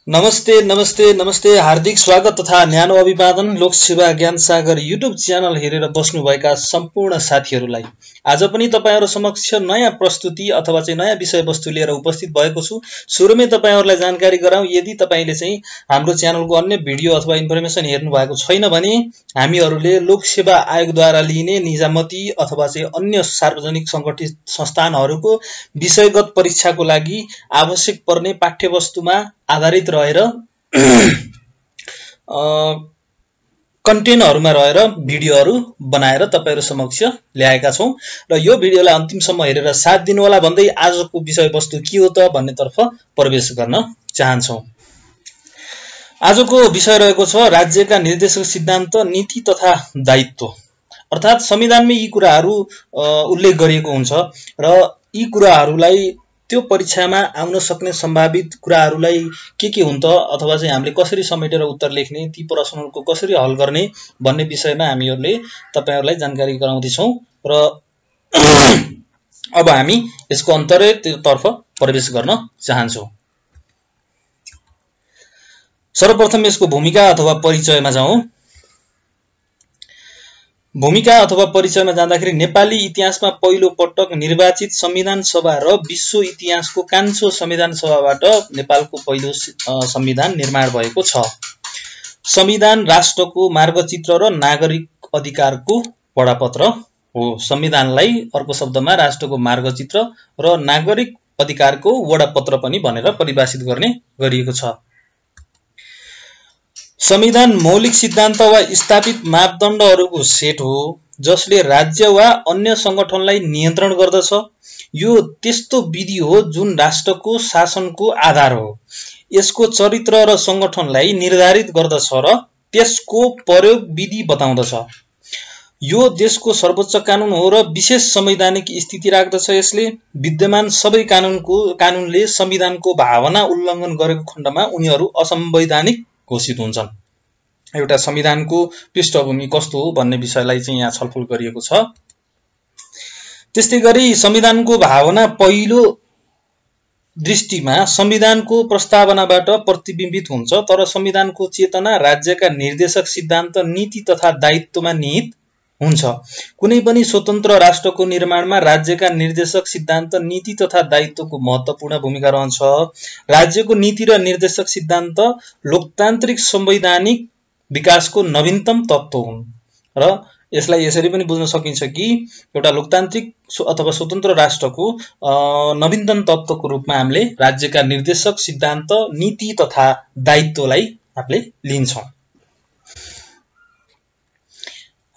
नमस्ते नमस्ते नमस्ते हार्दिक स्वागत तथा न्यानो अभिवादन लोकसेवा ज्ञान सागर युट्युब च्यानल हेरेर बस्नुभएका सम्पूर्ण साथीहरूलाई आज पनि तपाईहरु समक्ष नयाँ प्रस्तुति अथवा चाहिँ नयाँ विषयवस्तु लिएर उपस्थित भएको छु। सुरुमै तपाईहरुलाई जानकारी गराउँ, यदि तपाईले चाहिँ हाम्रो च्यानलको अन्य भिडियो अथवा इन्फर्मेसन हेर्नु भएको छैन भने हामीहरुले लोकसेवा आयोगद्वारा लिइने निजामती अथवा चाहिँ अन्य सार्वजनिक संगठित संस्थानहरुको विषयगत परीक्षाको लागि आवश्यक पर्ने पाठ्यवस्तुमा आधारित रहेर कन्टेन्टहरुमा रहेर भिडियोहरु बनाएर तपाईहरु समक्ष ल्याएका छौं र यो भिडियोलाई अन्तिमसम्म हेरेर साथ दिनु होला भन्दै आजको विषयवस्तु के हो त भन्नेतर्फ प्रवेश गर्न चाहन्छौं। आजको विषय रहेको छ राज्यका निर्देशक सिद्धान्त, नीति तथा दायित्व। अर्थात संविधानमै यी कुराहरु उल्लेख गरिएको हुन्छ र यी कुराहरुलाई त्यो परीक्षामा आउन सक्ने सम्भावित कुराहरुलाई के हुन् त अथवा चाहिँ हामीले कसरी समेटेर उत्तर लेख्ने, ती प्रश्नहरुको कसरी हल गर्ने भन्ने विषयमा हामीहरुले तपाईहरुलाई जानकारी गराउँदै छौं र अब हामी यसको अन्तर्तर्फ प्रवेश गर्न चाहन्छौं। सर्वप्रथम यसको भूमिका अथवा परिचयमा जाउँ। भूमिका अथवा परिचयमा जाँदाखेरि नेपाली इतिहासमा पहिलो पटक निर्वाचित संविधान सभा र विश्व इतिहासको कान्छो संविधान सभाबाट नेपालको पहिलो संविधान निर्माण भएको छ। संविधान राष्ट्रको मार्गचित्र र नागरिक अधिकारको बडापत्र हो। संविधानलाई अर्को शब्दमा राष्ट्रको मार्गचित्र र नागरिक अधिकारको वडापत्र पनि भनेर परिभाषित गर्ने गरिएको छ। संविधान मौलिक सिद्धान्त वा स्थापित मापदण्डहरुको सेट हो जसले राज्य वा अन्य संगठनलाई नियन्त्रण गर्दछ। यो त्यस्तो विधि हो जुन राष्ट्रको शासनको आधार हो। यसको चरित्र र संगठनलाई निर्धारित गर्दछ र त्यसको प्रयोग विधि बताउँदछ। यो देशको सर्वोच्च कानून हो र विशेष संवैधानिक स्थिति राख्दछ। यसले विद्यमान सबै कानूनले संविधानको भावना उल्लङ्घन गरेको खण्डमा उनीहरू असंवैधानिक घोषित हुन्छन्। एउटा संविधानको पृष्ठभूमि कस्तो हो भन्ने विषयलाई चाहिँ यहाँ छलफल गरिएको छ। त्यस्तै गरी संविधानको भावना पहिलो दृष्टिमा संविधानको प्रस्तावनाबाट प्रतिबिम्बित हुन्छ, तर संविधानको चेतना राज्यका निर्देशक सिद्धान्त, नीति तथा दायित्वमा निहित हुन्छ। कुनै पनि स्वतन्त्र राष्ट्रको निर्माणमा राज्यका निर्देशक सिद्धान्त, नीति तथा दायित्वको महत्त्वपूर्ण भूमिका रहन्छ। राज्यको नीति र निर्देशक सिद्धान्त लोकतान्त्रिक संवैधानिक विकासको नवीनतम तत्त्व हुन् र यसलाई यसरी पनि बुझ्न सकिन्छ कि एउटा लोकतान्त्रिक अथवा स्वतन्त्र राष्ट्रको नवीनतम तत्त्वको रूपमा हामीले राज्यका निर्देशक सिद्धान्त, नीति तथा दायित्वलाई हामीले लिन्छौं।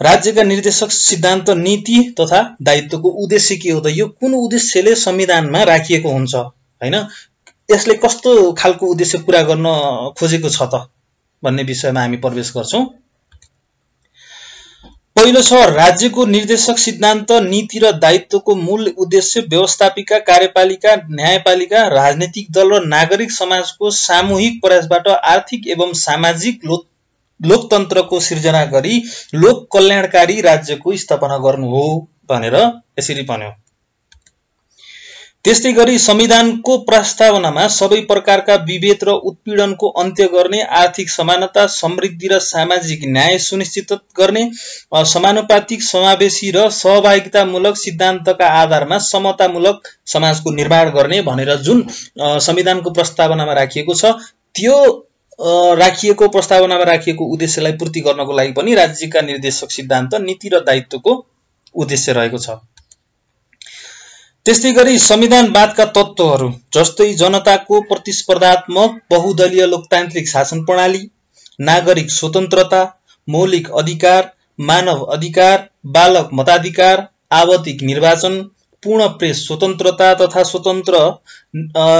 राज्यका निर्देशक सिद्धान्त, नीति तथा दायित्वको उद्देश्य के हो त? यो कुन उद्देश्यले संविधानमा राखिएको हुन्छ हैन? यसले कस्तो खालको उद्देश्य पूरा गर्न खोजेको छ त भन्ने विषयमा हामी प्रवेश गर्छौं। पहिलो छ राज्यको निर्देशक सिद्धान्त, नीति र दायित्वको मूल उद्देश्य व्यवस्थापिका, कार्यपालिका, न्यायपालिका, राजनीतिक दल र नागरिक समाजको सामूहिक प्रयासबाट आर्थिक एवं सामाजिक लोकतन्त्रको सिर्जना गरी लोक कल्याणकारी राज्यको स्थापना गर्नु हो भनेर यसरी भन्यो। त्यस्तै गरी संविधानको प्रस्तावनामा सबै प्रकारका विभेद र उत्पीडनको अन्त्य गर्ने, आर्थिक समानता, समृद्धि र सामाजिक न्याय सुनिश्चित गर्ने, समानुपातिक, समावेशी र सहभागितामूलक सिद्धान्तका आधारमा समतामूलक समाजको निर्माण गर्ने भनेर जुन संविधानको प्रस्तावनामा राखिएको छ, त्यो राखिएको प्रस्तावनामा राखिएको उद्देश्यलाई पूर्ति गर्नको लागि पनि राज्यका निर्देशक सिद्धान्त, नीति र दायित्वको उद्देश्य रहेको छ। त्यस्तै गरी संविधानवादका तत्त्वहरू जस्तै जनताको प्रतिस्पर्धात्मक बहुदलीय लोकतान्त्रिक शासन प्रणाली, नागरिक स्वतन्त्रता, मौलिक अधिकार, मानव अधिकार, बालक मताधिकार, आवधिक निर्वाचन, पूर्ण प्रेस स्वतन्त्रता तथा स्वतन्त्र,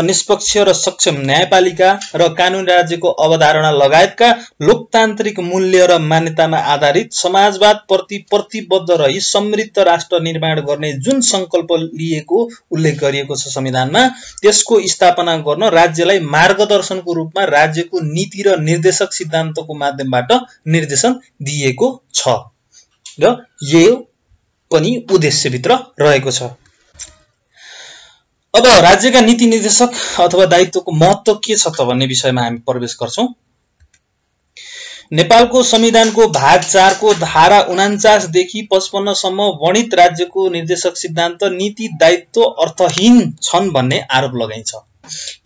निष्पक्ष र सक्षम न्यायपालिका र कानून राज्यको अवधारणा लगायतका लोकतान्त्रिक मूल्य र मान्यतामा आधारित समाजवाद प्रति प्रतिबद्ध रही समृद्ध राष्ट्र निर्माण गर्ने जुन संकल्प लिएको उल्लेख गरिएको छ संविधानमा, त्यसको स्थापना गर्न राज्यलाई मार्गदर्शनको रूपमा राज्यको नीति र निर्देशक सिद्धान्तको माध्यमबाट निर्देशन दिएको छ र यो पनि उद्देश्यभित्र रहेको छ। अब राज्यका नीति निर्देशक अथवा दायित्वको महत्व के छ त भन्ने विषयमा हामी प्रवेश गर्छौं। नेपालको संविधानको भाग 4 को धारा 49 देखि 55 सम्म वर्णित राज्यको निर्देशक सिद्धान्त नीति दायित्व अर्थहीन छन् भन्ने आरोप लगाइन्छ।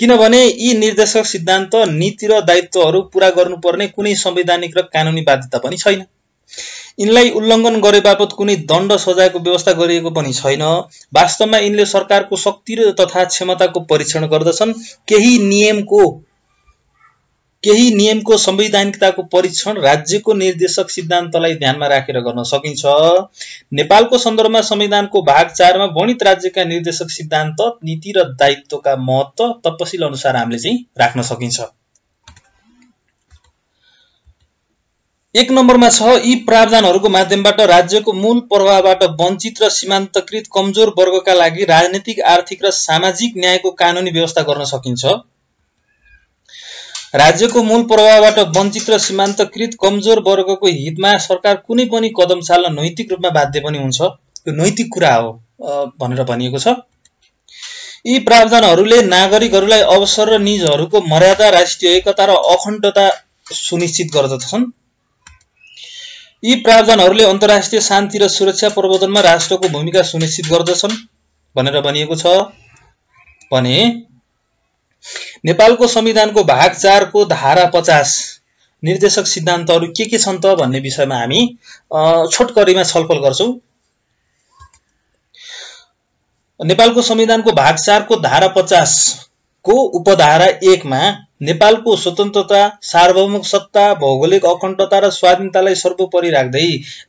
किनभने यी निर्देशक सिद्धान्त नीति र दायित्वहरू पूरा गर्नुपर्ने कुनै संवैधानिक र कानूनी बाध्यता पनि छैन। यिनलाई उल्लङ्घन गरे बापत कुनै दण्ड सजायको व्यवस्था गरिएको पनि छैन। वास्तवमा यिनले सरकारको शक्ति तथा क्षमताको परीक्षण गर्दछन्। केही नियमको संवैधानिकताको परीक्षण राज्यको निर्देशक सिद्धान्तलाई ध्यानमा राखेर गर्न सकिन्छ। नेपालको सन्दर्भमा संविधानको भाग 4 मा वर्णित राज्यका निर्देशक सिद्धान्त नीति र दायित्वका महत्व तपसिल अनुसार हामीले चाहिँ राख्न सकिन्छ। 1 नम्बरमा छ यी प्रावधानहरूको माध्यमबाट राज्यको मूल प्रवाहबाट वञ्चित र सीमान्तकृत कमजोर वर्गका लागि राजनीतिक, आर्थिक र सामाजिक न्यायको कानूनी व्यवस्था गर्न सकिन्छ। राज्यको मूल प्रवाहबाट वञ्चित र सीमान्तकृत कमजोर वर्गको हितमा सरकार कुनै पनि कदम चाल्न नैतिक रूपमा बाध्य पनि हुन्छ। यो नैतिक कुरा हो भनेर भनिएको छ। यी प्रावधानहरूले नागरिकहरूलाई अवसर र निजहरूको मर्यादा, राष्ट्रिय एकता र अखण्डता सुनिश्चित गर्दछन्। यी प्रावधानहरूले अन्तर्राष्ट्रिय शान्ति र सुरक्षा प्रबन्धनमा राष्ट्रको भूमिका सुनिश्चित गर्दछन् भनेर भनिएको छ। भने नेपालको संविधानको भाग 4 को धारा 50 निर्देशक सिद्धान्तहरू के छन् त भन्ने विषयमा हामी छोटकरीमा छलफल गर्छौं। नेपालको संविधानको भाग 4 को धारा 50 को उपधारा 1 मा नेपालको स्वतन्त्रता, सार्वभौमिक सत्ता, भौगोलिक अखण्डता र स्वाधीनतालाई सर्वोपरि राख्दै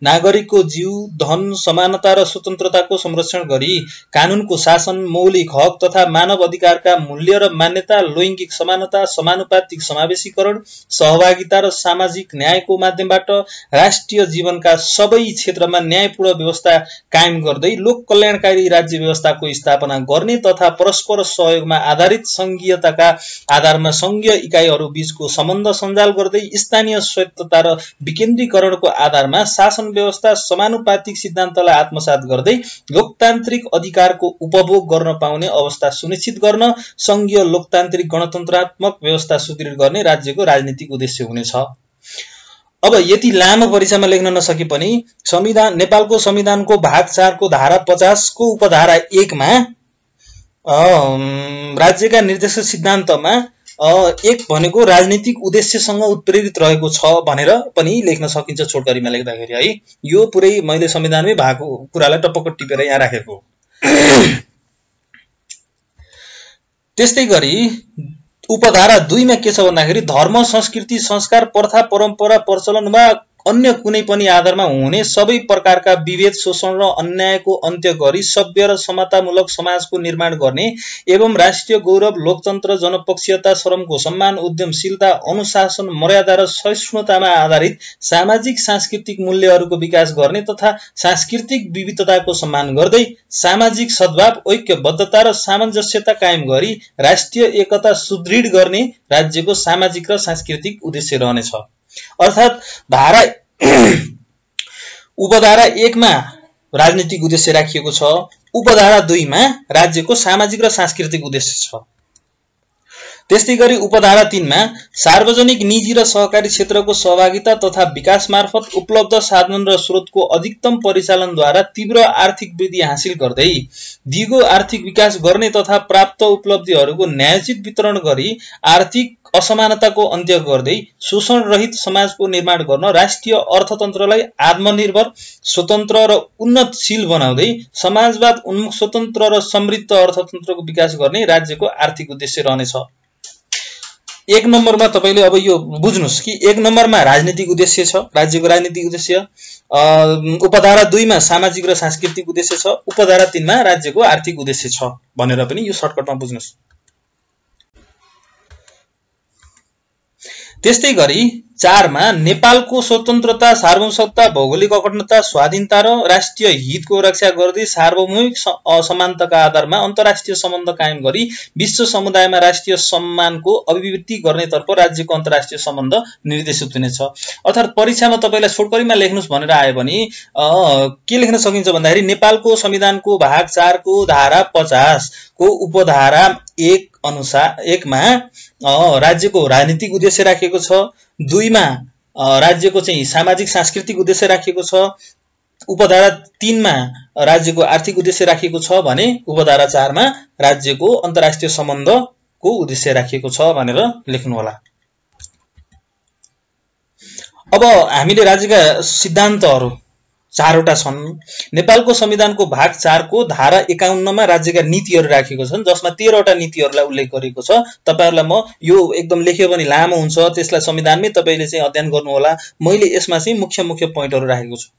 नागरिकको जीव, धन, समानता र स्वतन्त्रताको संरक्षण गरी कानूनको शासन, मौलिक हक तथा मानव अधिकारका मूल्य र मान्यता, लैंगिक समानता, समानुपातिक समावेशीकरण, सहभागिता र सामाजिक न्यायको माध्यमबाट राष्ट्रिय जीवनका सबै क्षेत्रमा न्यायपूर्ण व्यवस्था कायम गर्दै लोक कल्याणकारी राज्य व्यवस्थाको स्थापना गर्ने तथा परस्पर सहयोगमा आधारित संघीयताका आधारमा संघीय इकाइहरू बीचको सम्बन्ध सञ्जाल गर्दै स्थानीय स्वायत्तता र विकेन्द्रीकरणको आधारमा शासन व्यवस्था समानुपातिक सिद्धान्तलाई आत्मसात गर्दै लोकतान्त्रिक अधिकारको उपभोग गर्न पाउने अवस्था सुनिश्चित गर्न संघीय लोकतान्त्रिक गणतन्त्रात्मक व्यवस्था सुदृढ गर्ने राज्यको राजनीतिक उद्देश्य हुनेछ। अब यति लामो परिचयमा लेख्न नसके पनि नेपालको संविधानको भाग 4 को धारा 50 को उपधारा 1 मा राज्यका निर्देशक सिद्धान्तमा एक भनेको राजनीतिक उद्देश्यसँग उत्प्रेरित रहेको छ भनेर पनि लेख्न सकिन्छ छोटकरीमा लेख्दाखेरि है। यो पुरै मैले संविधानमै भएको कुरालाई टपक्क टिपेर यहाँ राखेको। त्यस्तै गरी उपधारा 2 मा के छ भन्दाखेरि धर्म, संस्कृति, संस्कार, प्रथा, परम्परा, प्रचलन वा अन्य कुनै पनि आधारमा हुने सबै प्रकारका विभेद, शोषण र अन्यायको अन्त्य गरी सभ्य र समतामूलक समाजको निर्माण गर्ने एवं राष्ट्रिय गौरव, लोकतन्त्र, जनपक्षीयता, श्रमको सम्मान, उद्यमशीलता, अनुशासन, मर्यादा र सहिष्णुतामा आधारित सामाजिक सांस्कृतिक मूल्यहरूको विकास गर्ने तथा सांस्कृतिक विविधताको सम्मान गर्दै सामाजिक सद्भाव, ऐक्यबद्धता र सामञ्जस्यता कायम गरी राष्ट्रिय एकता सुदृढ गर्ने राज्यको सामाजिक र सांस्कृतिक उद्देश्य रहनेछ। अर्थात उपधारा 1 मा राजनीतिक उद्देश्य राखिएको छ, उपधारा 2 मा राज्यको सामाजिक र सांस्कृतिक उद्देश्य छ। त्यस्तै गरी उपधारा 3 मा सार्वजनिक, निजी र सहकारी क्षेत्रको सहभागिता तथा विकास मार्फत उपलब्ध साधन र स्रोतको अधिकतम परिचालनद्वारा तीव्र आर्थिक वृद्धि हासिल गर्दै दिगो आर्थिक विकास गर्ने तथा प्राप्त उपलब्धिहरूको न्यायोचित वितरण गरी आर्थिक असमानताको अन्त्य गर्दै शोषण रहित समाजको निर्माण गर्न राष्ट्रिय अर्थतन्त्रलाई आत्मनिर्भर, स्वतन्त्र र उन्नतशील बनाउँदै समाजवाद उन्मुख स्वतन्त्र र समृद्ध अर्थतन्त्रको विकास गर्ने राज्यको आर्थिक उद्देश्य रहनेछ। 1 नम्बरमा तपाईले अब यो बुझ्नुस् कि 1 नम्बरमा राजनीतिक उद्देश्य छ, राज्यको राजनीतिक उद्देश्य, उपधारा 2 मा सामाजिक र सांस्कृतिक उद्देश्य छ, उपधारा 3 मा राज्यको आर्थिक उद्देश्य छ भनेर पनि यो सर्टकटमा बुझ्नुस्। त्यस्तै गरी 4 मा नेपालको स्वतन्त्रता, सार्वभौमसत्ता, भौगोलिक अखण्डता, स्वाधीनता र राष्ट्रिय हितको रक्षा गर्दै सार्वभौमिक समानताका आधारमा अन्तर्राष्ट्रिय सम्बन्ध कायम गरी विश्व समुदायमा राष्ट्रिय सम्मानको अभिव्यक्ति गर्नेतर्फ राज्यको अन्तर्राष्ट्रिय सम्बन्ध निर्देशित हुनेछ। अर्थात् परीक्षामा तपाईलाई छोटकरीमा लेख्नुस् भनेर आयो भने के लेख्न सकिन्छ भन्दाखेरि नेपालको संविधानको भाग 4 को धारा 50 को उपधारा 1 अनुसार 1 मा राज्यको राजनीतिक उद्देश्य राखिएको छ, 2 मा राज्यको चाहिँ सामाजिक सांस्कृतिक उद्देश्य राखिएको छ, उपधारा 3 मा राज्यको आर्थिक उद्देश्य राखिएको छ भने उपधारा 4 मा राज्यको अन्तर्राष्ट्रिय सम्बन्धको उद्देश्य राखिएको छ भनेर लेख्नु होला। अब हामीले राज्यका सिद्धान्तहरू 4 वटा छन्। नेपालको संविधानको भाग 4 को धारा 51 मा राज्यका नीतिहरू राखिएको छन्, जसमा 13 वटा नीतिहरूलाई उल्लेख गरिएको छ। तपाईहरुलाई म यो एकदम लेख्यो भने लामो हुन्छ, त्यसलाई संविधानमै तपाईले चाहिँ अध्ययन गर्नु होला। मैले यसमा चाहिँ मुख्य पॉइन्टहरू राखेको छु।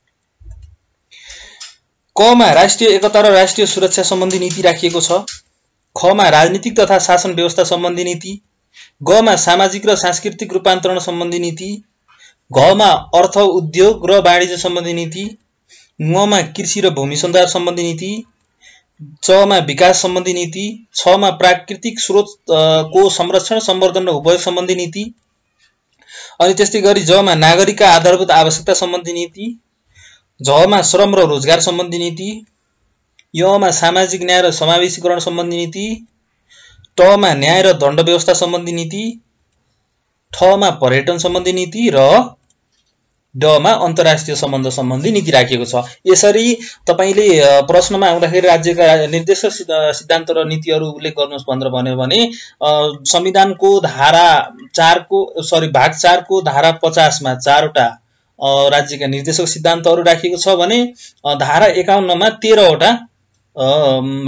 क मा राष्ट्रिय एकता र राष्ट्रिय सुरक्षा सम्बन्धी नीति राखिएको छ। ख मा राजनीतिक तथा शासन व्यवस्था सम्बन्धी नीति। ग मा सामाजिक र सांस्कृतिक रूपान्तरण सम्बन्धी नीति। घ मा अर्थ, उद्योग र वाणिज्य सम्बन्धी नीति। ङ मा कृषि र भूमि सुधार सम्बन्धी नीति। च मा विकास सम्बन्धी नीति। छ मा प्राकृतिक स्रोतको संरक्षण, संवर्धन र उपयोग सम्बन्धी नीति। अनि त्यस्तै गरी ज मा नागरिकका आधारभूत आवश्यकता सम्बन्धी नीति। झ मा श्रम र रोजगार सम्बन्धी नीति। य मा सामाजिक न्याय र समावेशीकरण सम्बन्धी नीति। ट मा न्याय र दण्ड व्यवस्था सम्बन्धी नीति। ठ मा पर्यटन सम्बन्धी नीति र ड मा अन्तर्राष्ट्रिय सम्बन्ध सम्बन्धी नीति राखिएको छ। यसरी तपाईले प्रश्नमा आउँदाखेरि राज्यका निर्देशक सिद्धान्त र नीतिहरू उल्लेख गर्नुस् भनेर भन्यो भने संविधानको धारा 4 को भाग 4 को धारा 50 मा 4 वटा राज्यका निर्देशक सिद्धान्तहरू राखिएको छ भने धारा 51 मा 13 वटा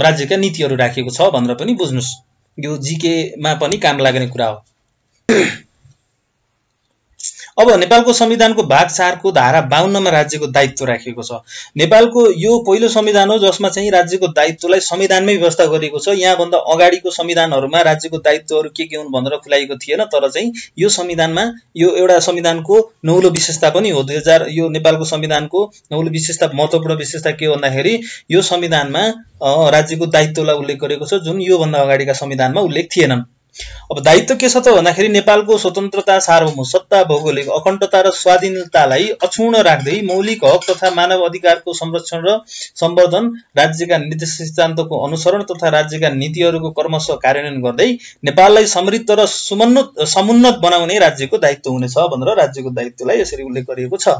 राज्यका नीतिहरू राखिएको छ भनेर पनि बुझ्नुस्। यो जीके मा पनि काम लाग्ने कुरा हो। अब नेपालको संविधानको भाग 4 को धारा 52 मा राज्यको दायित्व राखिएको छ। नेपालको यो पहिलो संविधान हो जसमा चाहिँ राज्यको दायित्वलाई संविधानमै व्यवस्था गरिएको छ। यहाँ भन्दा अगाडिको संविधानहरुमा राज्यको दायित्वहरू के हुन् भनेर खुलाएको थिएन, तर चाहिँ यो संविधानमा यो एउटा संविधानको नौलो विशेषता पनि हो। 2000 यो नेपालको संविधानको नौलो विशेषता, महत्त्वपूर्ण विशेषता के हो भन्दाखेरि यो संविधानमा राज्यको दायित्वलाई उल्लेख गरेको छ, जुन यो भन्दा अगाडिका संविधानमा उल्लेख थिएनन्। अब दायित्व के छ त भन्दाखेरि नेपालको स्वतन्त्रता, सार्वभौमसत्ता, भौगोलिक अखण्डता र स्वाधीनतालाई अक्षुण्ण राख्दै मौलिक हक तथा मानव अधिकारको संरक्षण र सम्वर्धन, राज्यका निर्देशक सिद्धान्तको अनुसरण तथा राज्यका नीतिहरूको क्रमशः कार्यान्वयन गर्दै नेपाललाई समृद्ध र समुन्नत बनाउने राज्यको दायित्व हुनेछ भनेर राज्यको दायित्वलाई यसरी उल्लेख गरिएको छ।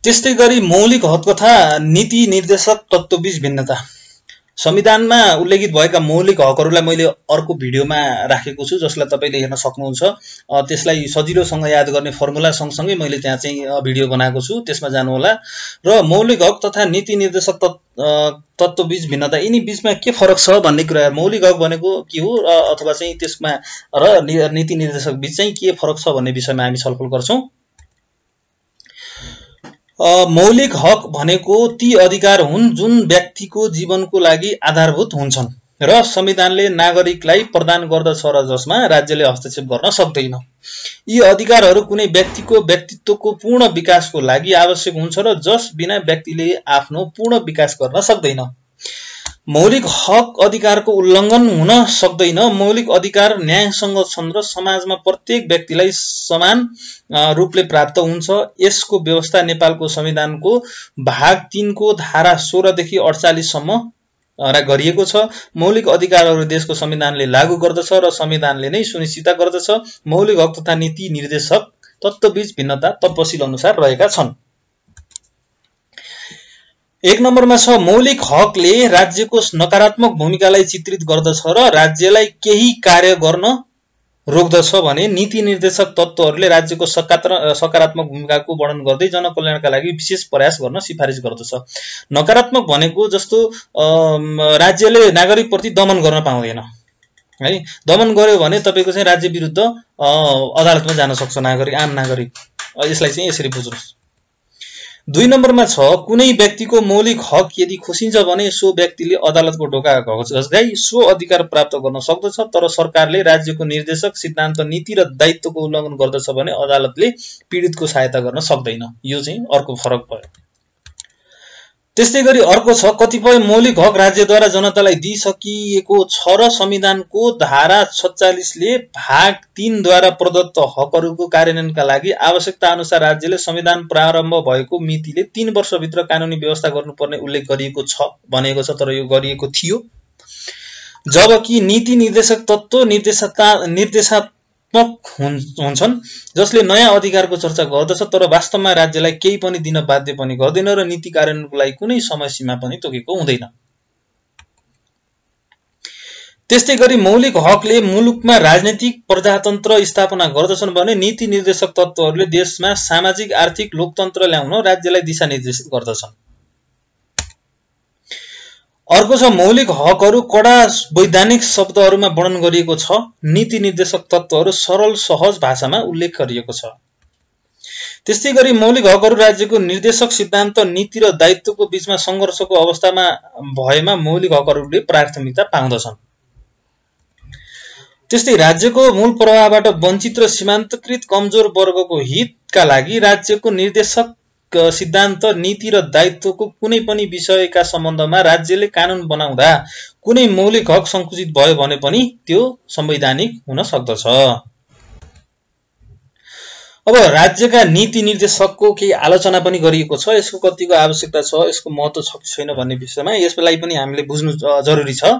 त्यस्तै गरी मौलिक हक तथा नीति निर्देशक तत्त्वबीच भिन्नता। संविधानमा उल्लेखित भएका मौलिक हकहरूलाई मैले अर्को भिडियोमा राखेको छु, जसलाई तपाईले हेर्न सक्नुहुन्छ। त्यसलाई सजिलोसँग याद गर्ने फर्मुला सँगसँगै मैले त्यहाँ चाहिँ भिडियो बनाएको छु, त्यसमा जानु होला। र मौलिक हक तथा नीति निर्देशक तत्त्वबीच भिन्नता, यिनी बीचमा के फरक छ भन्ने कुरा, मौलिक हक भनेको के हो अथवा चाहिँ त्यसमा र नीति निर्देशक बीच चाहिँ के फरक छ भन्ने विषयमा हामी छलफल गर्छौं। मौलिक हक भनेको ती अधिकार हुन् जुन व्यक्तिको जीवनको लागि आधारभूत हुन्छन् र संविधानले नागरिकलाई प्रदान गर्दछ र जसमा राज्यले हस्तक्षेप गर्न सक्दैन। यी अधिकारहरू कुनै व्यक्तिको व्यक्तित्वको पूर्ण विकासको लागि आवश्यक हुन्छ र जस बिना व्यक्तिले आफ्नो पूर्ण विकास गर्न सक्दैन। मौलिक हक अधिकारको उल्लङ्घन हुन सक्दैन। मौलिक अधिकार न्यायसँग छन् र समाजमा प्रत्येक व्यक्तिलाई समान रूपले प्राप्त हुन्छ। यसको व्यवस्था नेपालको संविधानको भाग 3 को धारा 16 देखि 48 सम्म गरिएको छ। मौलिक अधिकारहरू देशको संविधानले लागू गर्दछ र संविधानले नै सुनिश्चित गर्दछ। मौलिक हक तथा नीति निर्देशक तत्त्वबीच भिन्नता तपसिल अनुसार रहेका छन्। 1 नम्बरमा छ मौलिक हकले राज्यको नकारात्मक भूमिकालाई चित्रित गर्दछ र राज्यलाई केही कार्य गर्न रोक्दछ भने नीति निर्देशक तत्त्वहरूले राज्यको सकारात्मक भूमिकाको वर्णन गर्दै जनकल्याणका लागि विशेष प्रयास गर्न सिफारिस गर्दछ। नकारात्मक भनेको जस्तो राज्यले नागरिकप्रति दमन गर्न पाउँदैन है। दमन गर्यो भने तपाईको चाहिँ राज्य विरुद्ध अदालतमा जान सक्छ नागरिक, आम नागरिक। यसलाई चाहिँ यसरी बुझ्नुस्। 2 नम्बरमा छ कुनै व्यक्तिको मौलिक हक यदि खोसिन्छ भने सो व्यक्तिले अदालतको ढोका घोचाई सो अधिकार प्राप्त गर्न सक्दछ, तर सरकारले राज्यको निर्देशक सिद्धान्त नीति र दायित्वको उल्लङ्घन गर्दछ भने अदालतले पीडितको सहायता गर्न सक्दैन। यो चाहिँ अर्को फरक भयो। त्यस्तै गरी अर्को छ कतिपय मौलिक हक राज्यद्वारा जनतालाई दिइसकिएको छ र संविधानको धारा 46 ले भाग 3 द्वारा प्रदत्त हकहरूको कार्यान्वयनका लागि आवश्यकता अनुसार राज्यले संविधान प्रारम्भ भएको मितिले 3 वर्षभित्र कानुनी व्यवस्था गर्नुपर्ने उल्लेख गरिएको छ भनेको छ, तर यो गरिएको थियो। जबकि नीति निर्देशक तत्त्व निर्देशात्मक हुन्छन् जसले नयाँ अधिकारको चर्चा गर्दछ, तर वास्तवमा राज्यलाई केही पनि दिन बाध्य पनि गर्दैन र नीति कार्यान्वयनको लागि कुनै समय सीमा पनि तोकेको हुँदैन। त्यस्तै गरी मौलिक हकले मुलुकमा राजनीतिक प्रजातन्त्र स्थापना गर्दछन् भने नीति निर्देशक तत्त्वहरूले देशमा सामाजिक आर्थिक लोकतन्त्र ल्याउन राज्यलाई दिशानिर्देशित गर्दछन्। अर्को छ मौलिक हकहरू कडा वैधानिक शब्दहरूमा वर्णन गरिएको छ। नीति निर्देशक तत्त्वहरू सरल सहज भाषामा उल्लेख गरिएको छ। त्यस्तै गरी मौलिक हकहरू राज्यको निर्देशक सिद्धान्त नीति र दायित्वको बीचमा संघर्षको अवस्थामा भएमा मौलिक हकहरूले प्राथमिकता पाउँदछन्। त्यस्तै राज्यको मूल प्रवाहबाट वञ्चित र सीमान्तकृत कमजोर वर्गको हितका लागि राज्यको निर्देशक सिद्धान्त नीति र दायित्वको कुनै पनि विषयका सम्बन्धमा राज्यले कानून बनाउँदा कुनै मौलिक हक संकुचित भयो भने पनि त्यो संवैधानिक हुन सक्दछ। अब राज्यका नीति निर्देशकको केही आलोचना पनि गरिएको छ। यसको कतिको आवश्यकता छ, यसको महत्त्व छ कि छैन भन्ने विषयमा यसलाई पनि हामीले बुझ्नु जरुरी छ।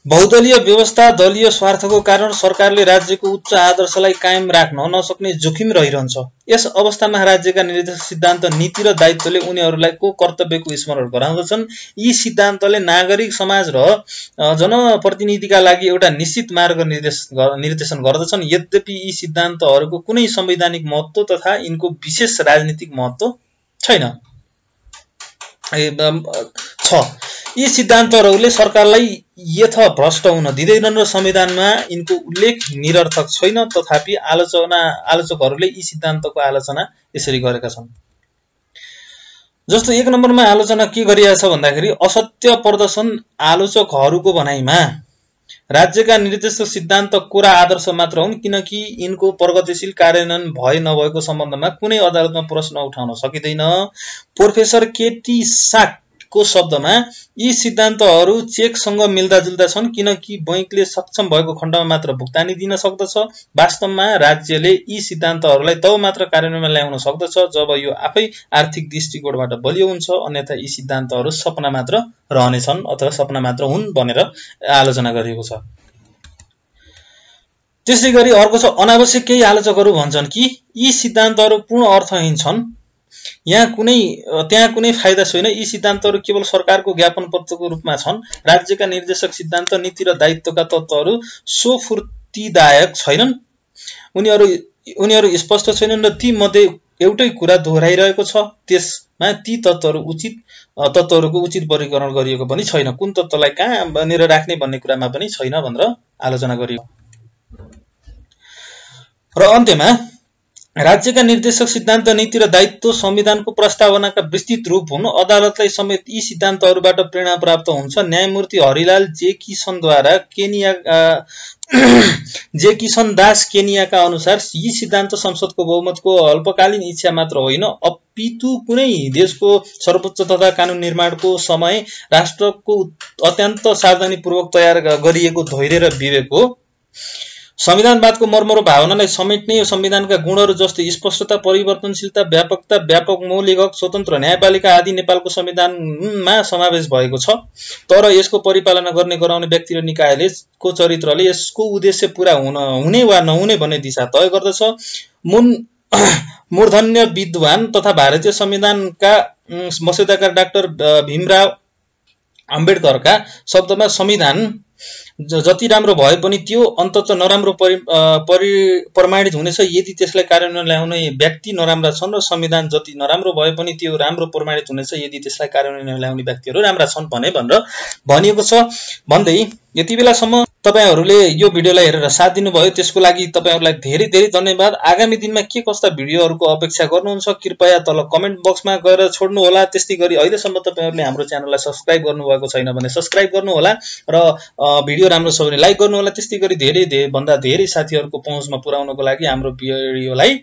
बहुदलीय व्यवस्था दलीय स्वार्थको कारण सरकारले राज्यको उच्च आदर्शलाई कायम राख्न नसक्ने जोखिम रहिरहन्छ। यस अवस्थामा राज्यका निर्देशक सिद्धान्त नीति र दायित्वले उनीहरूलाई को कर्तव्यको स्मरण गराउँदछन्। यी सिद्धान्तले नागरिक समाज र जनप्रतिनिधिका लागि एउटा निश्चित मार्ग निर्देशन गर्दछन्। यद्यपि यी सिद्धान्तहरूको कुनै संवैधानिक महत्त्व तथा यिनको विशेष राजनीतिक महत्त्व छैन छ। यी सिद्धान्तहरूले सरकारलाई यथाभ्रष्ट हुन दिँदैनन् र संविधानमा यिनको उल्लेख निरर्थक छैन। तथापि आलोचकहरूले यी सिद्धान्तको आलोचना यसरी गरेका छन्। जस्तो 1 नम्बरमा आलोचना के गरिएको छ भन्दाखेरि असत्य प्रदर्शन आलोचकहरूको भनाइमा राज्यका निर्देशक सिद्धान्त कोरा आदर्श मात्र हुन्, किनकि यिनको प्रगतिशील कार्यान्वयन भए नभएको सम्बन्धमा कुनै अदालतमा प्रश्न उठाउन सकिँदैन। प्रोफेसर केटी साकको शब्दमा यी सिद्धान्तहरू चेकसँग मिल्दाजुल्दा छन्, किनकि बैंकले सक्षम भएको खण्डमा मात्र भुक्तानी दिन सक्दछ। वास्तवमा राज्यले यी सिद्धान्तहरूलाई तब मात्र कार्यान्वयनमा ल्याउन सक्दछ जब यो आफै आर्थिक दृष्टिकोणबाट बलियो हुन्छ, अन्यथा यी सिद्धान्तहरू सपना मात्र रहनेछन् अथवा सपना मात्र हुन् भनेर आलोचना गरिएको छ। त्यसै गरी अर्को छ अनावश्यक केही आलोचकहरू भन्छन् कि यी सिद्धान्तहरू पूर्ण अर्थहीन छन्, त्यहाँ कुनै फाइदा छैन। यी सिद्धान्तहरू केवल सरकारको ज्ञापन पत्रको रूपमा छन्। राज्यका निर्देशक सिद्धान्त नीति र दायित्वका तत्त्वहरू सो फूर्तिदायक छैनन्, उनीहरू स्पष्ट छैनन् र ती मध्ये एउटै कुरा दोहोऱ्याइरहेको छ। त्यसमा ती तत्त्वहरूको उचित वर्गीकरण गरिएको पनि छैन। कुन तत्त्वलाई कहाँ बनेर राख्ने भन्ने कुरामा पनि छैन भनेर आलोचना गरियो। र अन्त्यमा राज्यका निर्देशक सिद्धान्त नीति र दायित्व संविधानको प्रस्तावनाका विस्तृत रूप हुन्। अदालतलाई समेत यी सिद्धान्तहरूबाट प्रेरणा प्राप्त हुन्छ। न्यायमूर्ति हरिलाल जे किशन दास केनियाका अनुसार यी सिद्धान्त संसदको बहुमतको अल्पकालीन इच्छा मात्र होइन, अपितु कुनै देशको सर्वोच्च तथा कानून निर्माणको समय राष्ट्रको अत्यन्त सावधानीपूर्वक तयार गरिएको धैर्य र विवेक हो। संविधानवादको मर्म र भावनालाई समेट्ने यो संविधानका गुणहरू जस्तै स्पष्टता, परिवर्तनशीलता, व्यापकता, व्यापक मौलिक हक, स्वतन्त्र न्यायपालिका आदि नेपालको संविधानमा समावेश भएको छ। तर यसको परिपालना गराउने व्यक्ति र निकायले को चरित्रले यसको उद्देश्य पूरा हुने वा नहुने भन्ने दिशा तय गर्दछ। मूर्धन्य विद्वान तथा भारतीय संविधानका मस्यौदाकार डाक्टर भीमराव अम्बेडकरका शब्दमा संविधान जति राम्रो भए पनि त्यो अन्ततः नराम्रो प्रमाणित हुनेछ यदि त्यसलाई कार्यान्वयन ल्याउने व्यक्ति नराम्रा छन्, र संविधान जति नराम्रो भए पनि त्यो राम्रो प्रमाणित हुनेछ यदि त्यसलाई कार्यान्वयन ल्याउने व्यक्तिहरू राम्रा छन् भनेर भनिएको छ। भन्दै यति बेलासम्म तपाईहरुले यो भिडियोलाई हेरेर साथ दिनुभयो त्यसको लागि तपाईहरुलाई धेरै धेरै धन्यवाद। आगामी दिनमा के कस्ता भिडियोहरुको अपेक्षा गर्नुहुन्छ कृपया तल कमेन्ट बक्समा गएर छोड्नु होला। त्यस्तै गरी अहिलेसम्म तपाईहरुले हाम्रो च्यानललाई सब्स्क्राइब गर्नुभएको छैन भने सब्स्क्राइब गर्नु होला र भिडियो राम्रो छ भने लाइक गर्नु होला। त्यस्तै गरी धेरै भन्दा धेरै साथीहरुको पहुँचमा पुर्याउनको लागि हाम्रो भिडियोलाई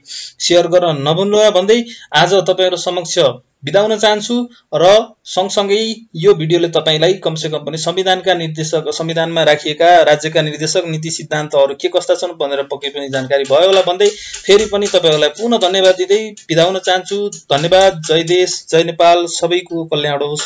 शेयर गर्न नभुल्नुहोला भन्दै आज तपाईहरु समक्ष बिदा हुन चाहन्छु र सँगसँगै यो भिडियोले तपाईलाई कमसे कम पनि संविधानका निर्देशक संविधानमा राखिएका राज्यका निर्देशक नीति सिद्धान्तहरु के कस्ता छन् भनेर पक्कै पनि जानकारी भयो होला भन्दै फेरि पनि तपाईहरुलाई पुनः धन्यवाद दिँदै बिदा हुन चाहन्छु। धन्यवाद। जय देश जय नेपाल सबैको कल्याण होस्।